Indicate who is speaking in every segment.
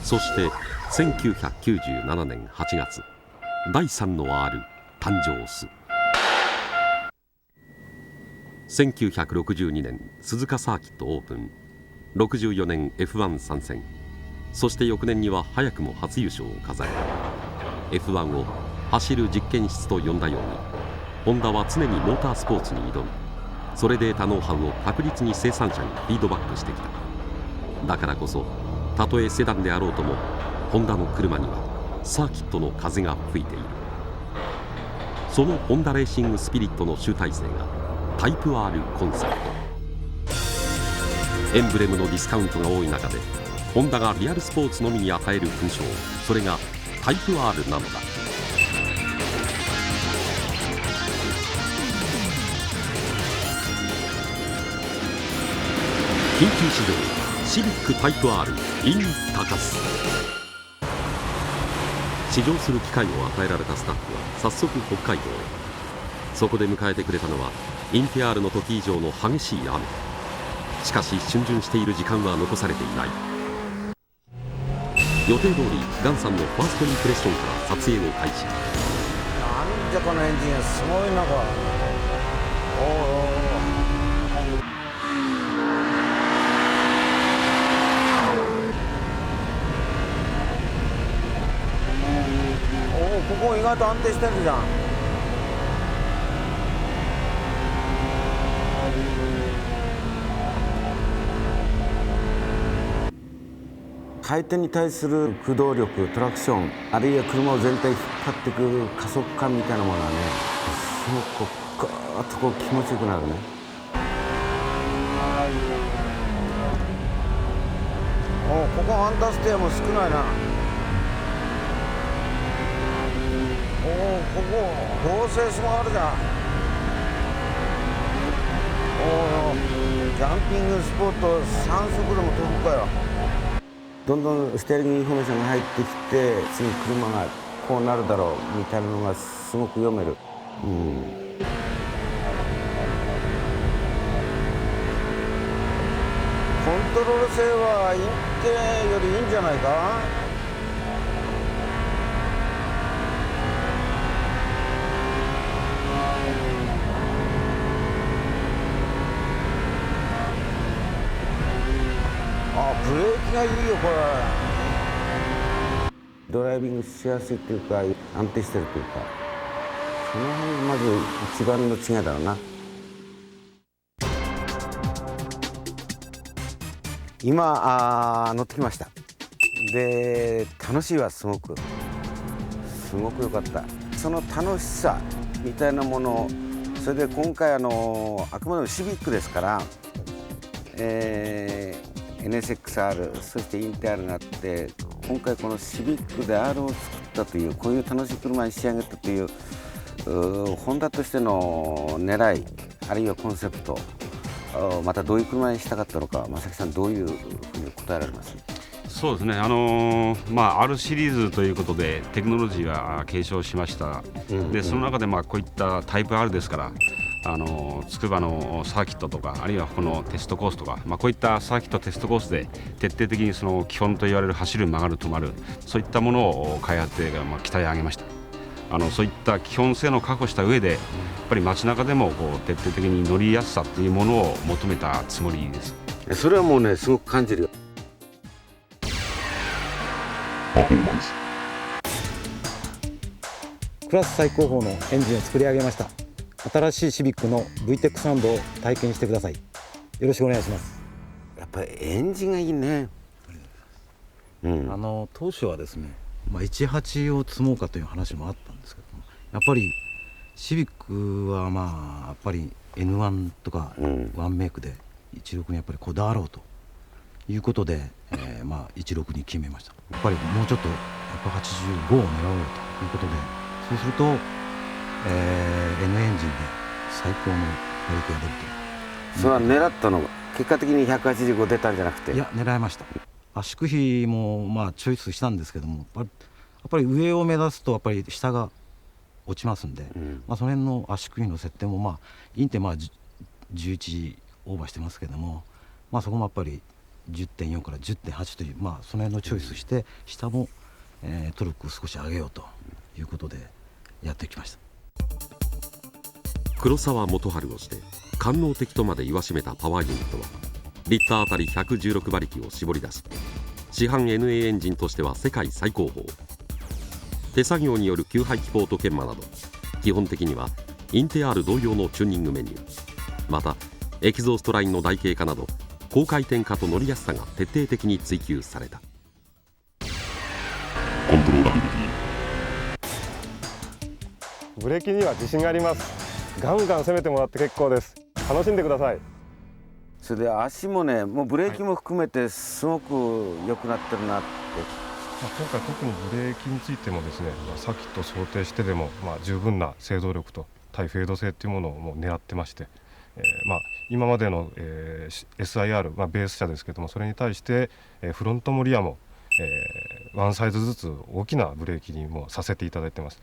Speaker 1: そして1997年8月、第3の R 誕生す。1962年鈴鹿サーキットオープン、64年 F1 参戦、そして翌年には早くも初優勝を飾り、 F1 を走る実験室と呼んだように、ホンダは常にモータースポーツに挑み、それで得たノウハウを確実に生産者にフィードバックしてきた。だからこそ、たとえセダンであろうとも、ホンダの車にはサーキットの風が吹いている。そのホンダレーシングスピリットの集大成がタイプ R コンセプト。エンブレムのディスカウントが多い中で、ホンダがリアルスポーツのみに与える勲章、それがタイプ R なのだ。緊急指導、シビックタイプ R in 高須。試乗する機会を与えられたスタッフは早速北海道へ。そこで迎えてくれたのはインティアールの時以上の激しい雨。しかし逡巡している時間は残されていない。予定通りガンさんのファーストインプレッションから撮影を開始。
Speaker 2: なんじゃこのエンジン、すごいなこれ。ここ意外と安定してるじゃん。回転に対する駆動力、トラクション、あるいは車を全体引っ張っていく加速感みたいなものがね、すごくガーッとこう気持ちよくなるね。ここアンダーステアも少ないな。ここ合成すごいあるじゃん。ジャンピングスポット3速でも飛ぶかよ。どんどんステアリングインフォメーションが入ってきて、次車がこうなるだろうみたいなのがすごく読める。コントロール性はインテよりいいんじゃないか。ブレーキがいいよこれ。ドライビングしやすいっていうか、安定してるっていうか、その辺がまず一番の違いだろうな。今乗ってきました。で楽しいわ、すごく良かった。その楽しさみたいなもの、それで今回あくまでもシビックですから、NSX-R そしてインテ R があって、今回このシビックで R を作ったという、こういう楽しい車に仕上げたというホンダとしての狙い、あるいはコンセプト、またどういう車にしたかったのか、正木さんどういうふうに答えられます？
Speaker 3: そうですね、R シリーズということでテクノロジーは継承しました。でその中でこういったタイプ R ですから、筑波のサーキットとか、あるいはこのテストコースとか、こういったサーキットテストコースで徹底的にその基本と言われる走る、曲がる、止まる、そういったものを開発で鍛え上げました。そういった基本性能を確保した上で、やっぱり街中でも徹底的に乗りやすさというものを求めたつもりです。
Speaker 2: それはもうね、すごく感じるよ。
Speaker 4: クラス最高峰のエンジンを作り上げました。新しいシビックの VTEC サウンドを体験してください。よろしくお願いします。
Speaker 2: やっぱりエンジンがいいね。
Speaker 4: 当初はですね、18を積もうかという話もあったんですけども、やっぱりシビックはやっぱり N1 とかワンメイクで16にやっぱりこだわろうということで、16に決めました。やっぱりもうちょっと185を狙おうということで、そうすると、N エンジンで最高の馬力が出ると。
Speaker 2: それは狙ったのが結果的に185出たんじゃなくて？
Speaker 4: いや、狙いました。圧縮比もチョイスしたんですけども、やっぱり上を目指すとやっぱり下が落ちますんで、その辺の圧縮比の設定もインテ11オーバーしてますけども、そこもやっぱり10.4 から 10.8 という、その辺のチョイスして、下も、トルクを少し上げようということでやってきました。
Speaker 1: 黒沢元春をして官能的とまで言わしめたパワーユニットはリッターあたり116馬力を絞り出し、市販 NA エンジンとしては世界最高峰。手作業による給排気ポート研磨など基本的にはインテ R 同様のチューニングメニュー、またエキゾーストラインの台形化など高回転化と乗りやすさが徹底的に追求された。
Speaker 5: コントローラビリティ。
Speaker 6: ブレーキには自信があります。ガンガン攻めてもらって結構です。楽しんでください。
Speaker 2: それで足もね、もうブレーキも含めてすごく良くなってるなって。
Speaker 6: 今回特にブレーキについてもですね、サーキットを想定してでも、十分な制動力と対フェード性というものをもう狙ってまして、今までの、SIR、ベース車ですけども、それに対して、フロントもリアも、ワンサイズずつ大きなブレーキにもさせていただいてます。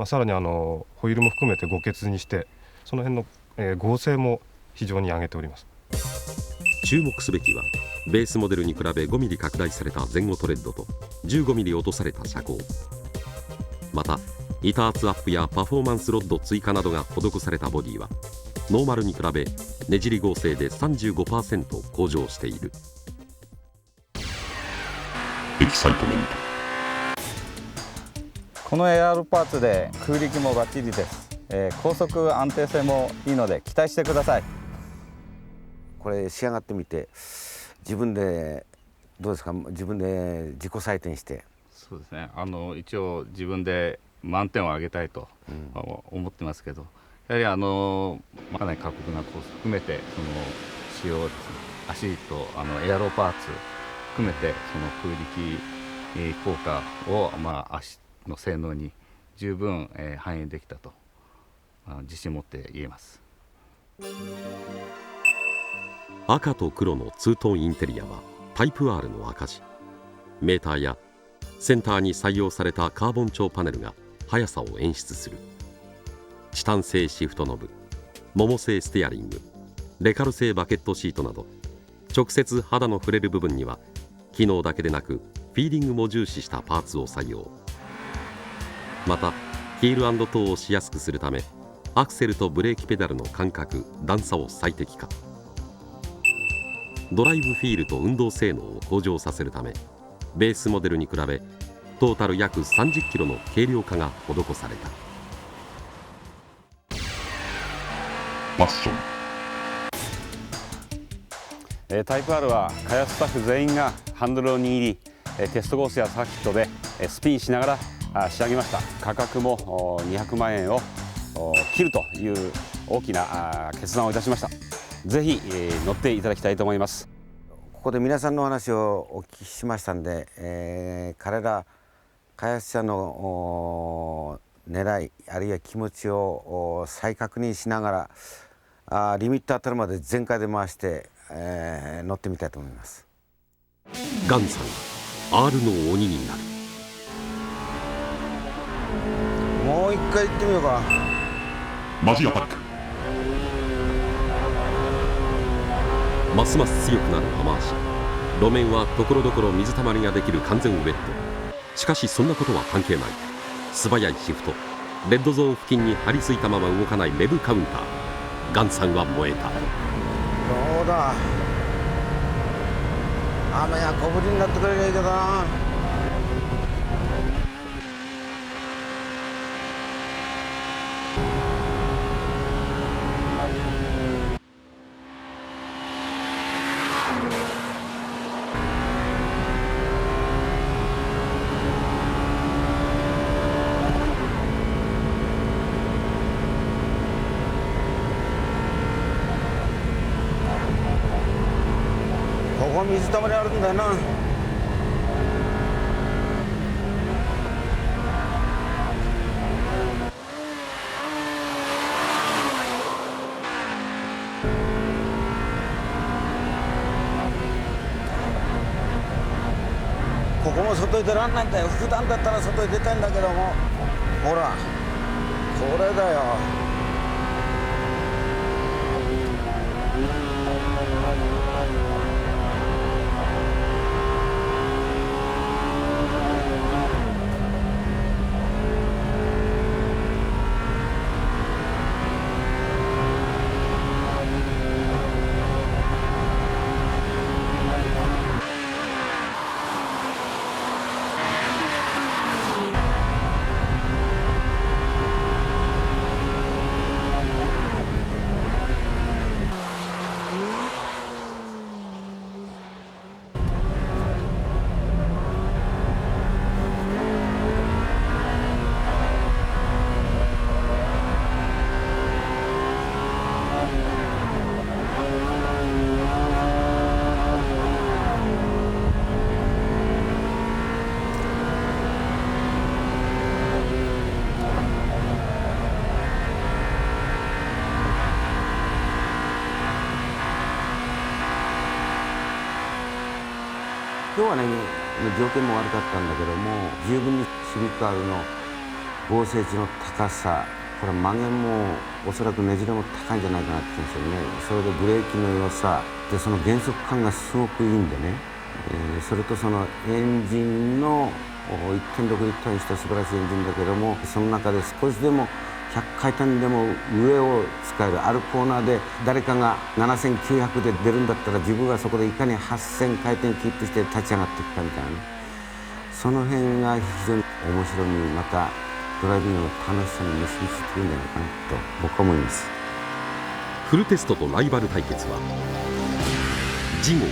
Speaker 6: さらにホイールも含めて5欠にして、その辺の、剛性も非常に上げております。
Speaker 1: 注目すべきはベースモデルに比べ5ミリ拡大された前後トレッドと15ミリ落とされた車高、また板圧アップやパフォーマンスロッド追加などが施されたボディはノーマルに比べねじり合成で 35% 向上している。
Speaker 5: エキサイトメント。
Speaker 7: この AR パーツで空力もバッチリです。高速安定性もいいので期待してください。
Speaker 2: これ仕上がってみて自分でどうですか、自分で自己採点して。
Speaker 8: そうですね、一応自分で満点を上げたいと思ってますけど、やはりかなり過酷なコース含めてその使用足とエアロパーツ含めてその空力効果を足の性能に十分反映できたと自信を持って言えます。
Speaker 1: 赤と黒のツートンインテリアはタイプ R の証。メーターやセンターに採用されたカーボン調パネルが速さを演出する。チタン製シフトノブ、モモ製ステアリング、レカル製バケットシートなど直接肌の触れる部分には機能だけでなくフィーリングも重視したパーツを採用。またヒール&トーをしやすくするためアクセルとブレーキペダルの間隔段差を最適化。ドライブフィールと運動性能を向上させるためベースモデルに比べトータル約30キロの軽量化が施された。
Speaker 5: ファッション。
Speaker 9: タイプ R は開発スタッフ全員がハンドルを握りテストコースやサーキットでスピンしながら仕上げました。価格も200万円を切るという大きな決断をいたしました。ぜひ乗っていただきたいと思います。
Speaker 2: ここで皆さんのお話をお聞きしましたんで、彼ら開発者の狙いあるいは気持ちを再確認しながらリミット当たるまで全開で回して、乗ってみたいと思います。
Speaker 1: ガンさんが R の鬼になる。
Speaker 2: もう一回行ってみようか。
Speaker 5: マジアタック。
Speaker 1: ますます強くなる雨足。路面はところどころ水たまりができる完全ウェット。しかしそんなことは関係ない。素早いシフト、レッドゾーン付近に張り付いたまま動かないレブカウンター。ガンさんは燃えた。
Speaker 2: どうだ、雨が小降りになってくれりゃいいけどな。ここ水たまりあるんだよな。ここも外へ出らんないんだよ。普段だったら外へ出たいんだけども、ほらこれだよ。今日はね条件も悪かったんだけども、十分にシビック R の合成値の高さ、これ曲げもおそらくねじれも高いんじゃないかなって言うんですよね。それでブレーキの良さで、その減速感がすごくいいんでね、それとそのエンジンの 1.6 リッターにした素晴らしいエンジンだけども、その中で少しでも100回転でも上を使える、あるコーナーで誰かが7900で出るんだったら、自分はそこでいかに8000回転キープして立ち上がっていくかみたいなね、その辺が非常に面白み、またドライビングの楽しさに結びついているんじゃないかなと僕は思います。
Speaker 1: フルテストとライバル対決は次号